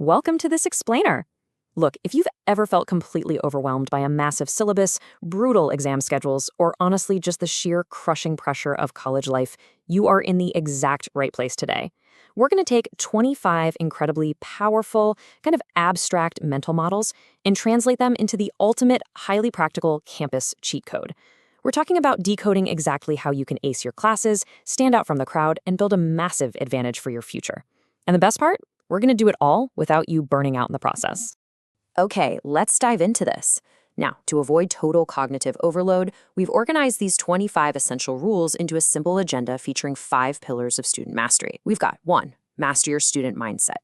Welcome to this explainer. Look, if you've ever felt completely overwhelmed by a massive syllabus, brutal exam schedules, or honestly just the sheer crushing pressure of college life, you are in the exact right place today. We're going to take 25 incredibly powerful, kind of abstract mental models and translate them into the ultimate, highly practical campus cheat code. We're talking about decoding exactly how you can ace your classes, stand out from the crowd, and build a massive advantage for your future. And the best part? We're going to do it all without you burning out in the process. Okay, let's dive into this. Now, to avoid total cognitive overload, we've organized these 25 essential rules into a simple agenda featuring 5 pillars of student mastery. We've got 1. Master your student mindset.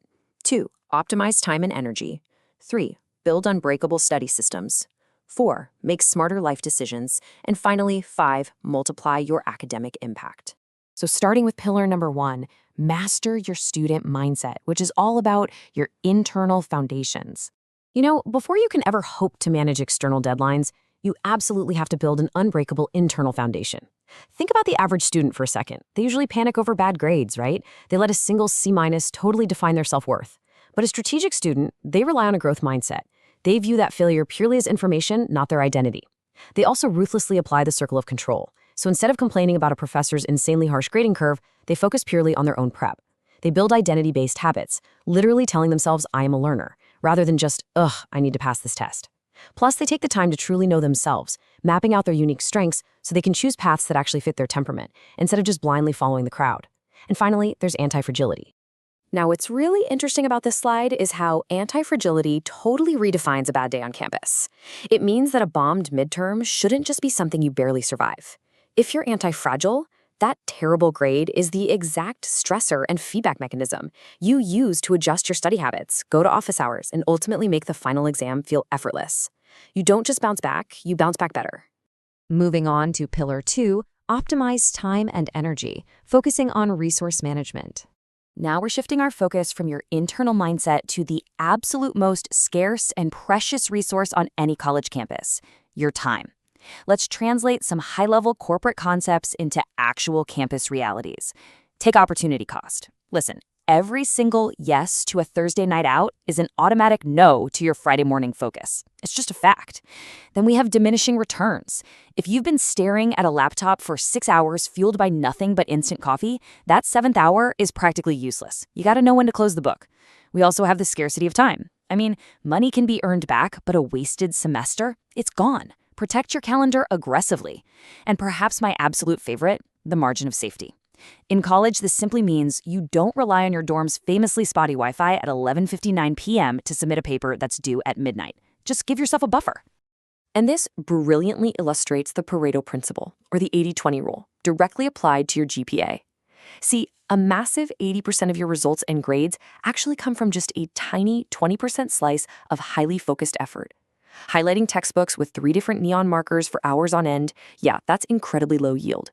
2. Optimize time and energy. 3. Build unbreakable study systems. 4. Make smarter life decisions. And finally, 5. Multiply your academic impact. So starting with pillar number 1, master your student mindset, which is all about your internal foundations. You know, before you can ever hope to manage external deadlines, you absolutely have to build an unbreakable internal foundation. Think about the average student for a second. They usually panic over bad grades, right? They let a single C- totally define their self-worth. But a strategic student, they rely on a growth mindset. They view that failure purely as information, not their identity. They also ruthlessly apply the circle of control. So instead of complaining about a professor's insanely harsh grading curve, they focus purely on their own prep. They build identity-based habits, literally telling themselves, I am a learner, rather than just, I need to pass this test. Plus, they take the time to truly know themselves, mapping out their unique strengths so they can choose paths that actually fit their temperament, instead of just blindly following the crowd. And finally, there's anti-fragility. Now, what's really interesting about this slide is how anti-fragility totally redefines a bad day on campus. It means that a bombed midterm shouldn't just be something you barely survive. If you're anti-fragile, that terrible grade is the exact stressor and feedback mechanism you use to adjust your study habits, go to office hours, and ultimately make the final exam feel effortless. You don't just bounce back, you bounce back better. Moving on to pillar 2, optimize time and energy, focusing on resource management. Now we're shifting our focus from your internal mindset to the absolute most scarce and precious resource on any college campus, your time. Let's translate some high-level corporate concepts into actual campus realities. Take opportunity cost. Listen, every single yes to a Thursday night out is an automatic no to your Friday morning focus. It's just a fact. Then we have diminishing returns. If you've been staring at a laptop for 6 hours fueled by nothing but instant coffee, that 7th hour is practically useless. You gotta know when to close the book. We also have the scarcity of time. I mean, money can be earned back, but a wasted semester, it's gone. Protect your calendar aggressively. And perhaps my absolute favorite, the margin of safety. In college, this simply means you don't rely on your dorm's famously spotty Wi-Fi at 11:59 p.m. to submit a paper that's due at midnight. Just give yourself a buffer. And this brilliantly illustrates the Pareto principle, or the 80-20 rule, directly applied to your GPA. See, a massive 80% of your results and grades actually come from just a tiny 20% slice of highly focused effort. Highlighting textbooks with 3 different neon markers for hours on end, yeah, that's incredibly low yield.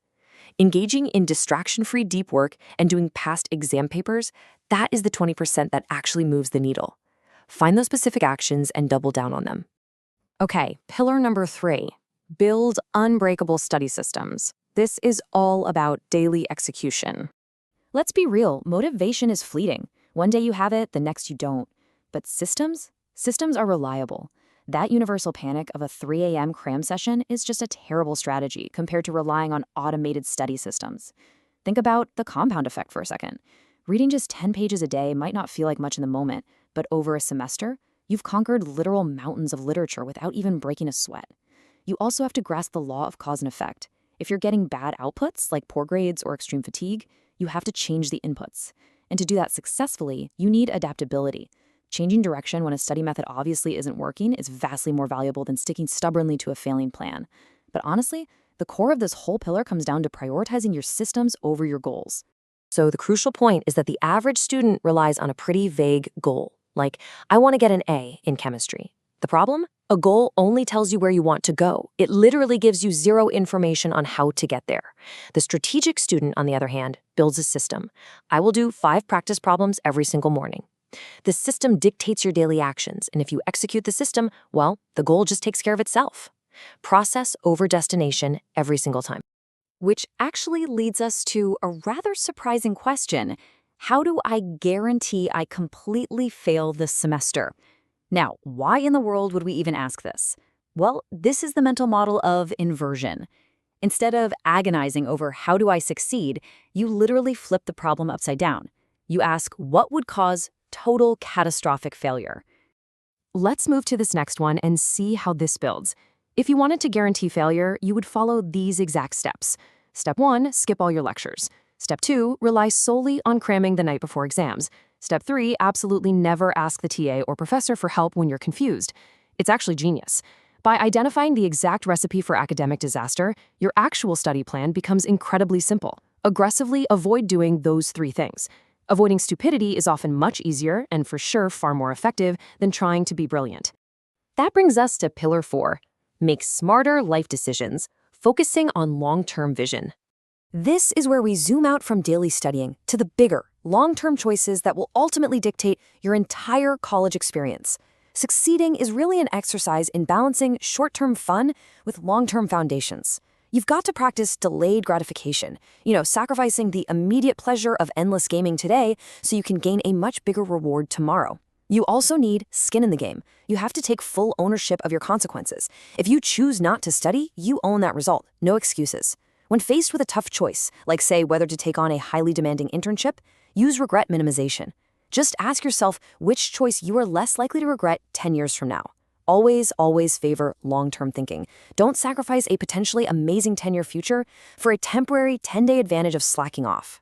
Engaging in distraction-free deep work and doing past exam papers, that is the 20% that actually moves the needle. Find those specific actions and double down on them. Okay, pillar number 3, build unbreakable study systems. This is all about daily execution. Let's be real, motivation is fleeting. One day you have it, the next you don't. But systems are reliable. That universal panic of a 3 a.m. cram session is just a terrible strategy compared to relying on automated study systems. Think about the compound effect for a second. Reading just 10 pages a day might not feel like much in the moment, but over a semester, you've conquered literal mountains of literature without even breaking a sweat. You also have to grasp the law of cause and effect. If you're getting bad outputs, like poor grades or extreme fatigue, you have to change the inputs. And to do that successfully, you need adaptability. Changing direction when a study method obviously isn't working is vastly more valuable than sticking stubbornly to a failing plan. But honestly, the core of this whole pillar comes down to prioritizing your systems over your goals. So the crucial point is that the average student relies on a pretty vague goal, like, I want to get an A in chemistry. The problem? A goal only tells you where you want to go. It literally gives you zero information on how to get there. The strategic student, on the other hand, builds a system. I will do 5 practice problems every single morning. The system dictates your daily actions, and if you execute the system, well, the goal just takes care of itself. Process over destination every single time. Which actually leads us to a rather surprising question. How do I guarantee I completely fail this semester? Now, why in the world would we even ask this? Well, this is the mental model of inversion. Instead of agonizing over how do I succeed, you literally flip the problem upside down. You ask what would cause total catastrophic failure. Let's move to this next one and see how this builds. If you wanted to guarantee failure, you would follow these exact steps. Step 1, skip all your lectures. Step 2, rely solely on cramming the night before exams. Step 3, absolutely never ask the TA or professor for help when you're confused. It's actually genius. By identifying the exact recipe for academic disaster, your actual study plan becomes incredibly simple. Aggressively avoid doing those 3 things. Avoiding stupidity is often much easier and for sure far more effective than trying to be brilliant. That brings us to Pillar 4, make smarter life decisions, focusing on long-term vision. This is where we zoom out from daily studying to the bigger, long-term choices that will ultimately dictate your entire college experience. Succeeding is really an exercise in balancing short-term fun with long-term foundations. You've got to practice delayed gratification, sacrificing the immediate pleasure of endless gaming today so you can gain a much bigger reward tomorrow. You also need skin in the game. You have to take full ownership of your consequences. If you choose not to study, you own that result. No excuses. When faced with a tough choice, like say whether to take on a highly demanding internship, use regret minimization. Just ask yourself which choice you are less likely to regret 10 years from now. Always, always favor long-term thinking. Don't sacrifice a potentially amazing 10-year future for a temporary 10-day advantage of slacking off.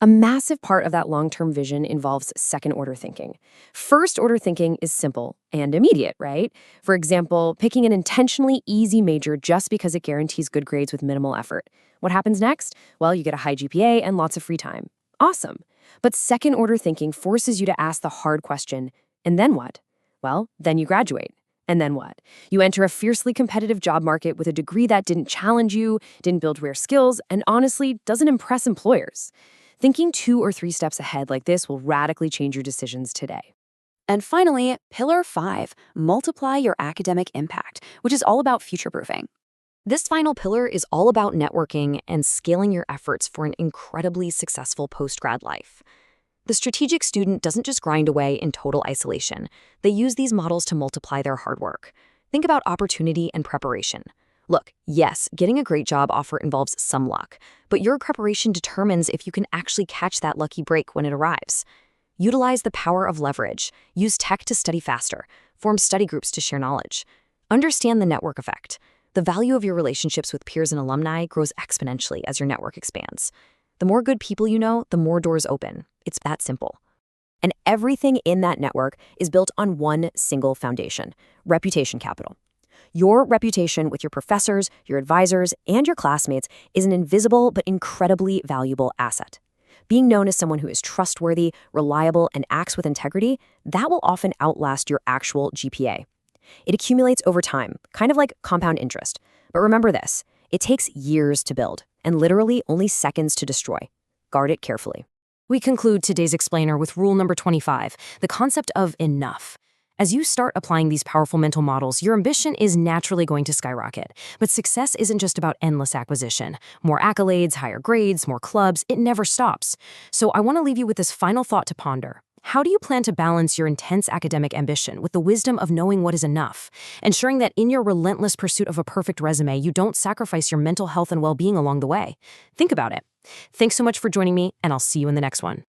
A massive part of that long-term vision involves second-order thinking. First-order thinking is simple and immediate, right? For example, picking an intentionally easy major just because it guarantees good grades with minimal effort. What happens next? Well, you get a high GPA and lots of free time. Awesome. But second-order thinking forces you to ask the hard question, and then what? Well, then you graduate. And then what? You enter a fiercely competitive job market with a degree that didn't challenge you, didn't build rare skills, and honestly doesn't impress employers. Thinking 2 or 3 steps ahead like this will radically change your decisions today. And finally, Pillar 5, multiply your academic impact, which is all about future-proofing. This final pillar is all about networking and scaling your efforts for an incredibly successful post-grad life. The strategic student doesn't just grind away in total isolation. They use these models to multiply their hard work. Think about opportunity and preparation. Look, yes, getting a great job offer involves some luck, but your preparation determines if you can actually catch that lucky break when it arrives. Utilize the power of leverage. Use tech to study faster. Form study groups to share knowledge. Understand the network effect. The value of your relationships with peers and alumni grows exponentially as your network expands. The more good people you know, the more doors open. It's that simple. And everything in that network is built on one single foundation: reputation capital. Your reputation with your professors, your advisors, and your classmates is an invisible but incredibly valuable asset. Being known as someone who is trustworthy, reliable, and acts with integrity, that will often outlast your actual GPA. It accumulates over time, kind of like compound interest. But remember this, it takes years to build, and literally only seconds to destroy. Guard it carefully. We conclude today's explainer with rule number 25, the concept of enough. As you start applying these powerful mental models, your ambition is naturally going to skyrocket. But success isn't just about endless acquisition. More accolades, higher grades, more clubs, it never stops. So I want to leave you with this final thought to ponder. How do you plan to balance your intense academic ambition with the wisdom of knowing what is enough, ensuring that in your relentless pursuit of a perfect resume, you don't sacrifice your mental health and well-being along the way? Think about it. Thanks so much for joining me, and I'll see you in the next one.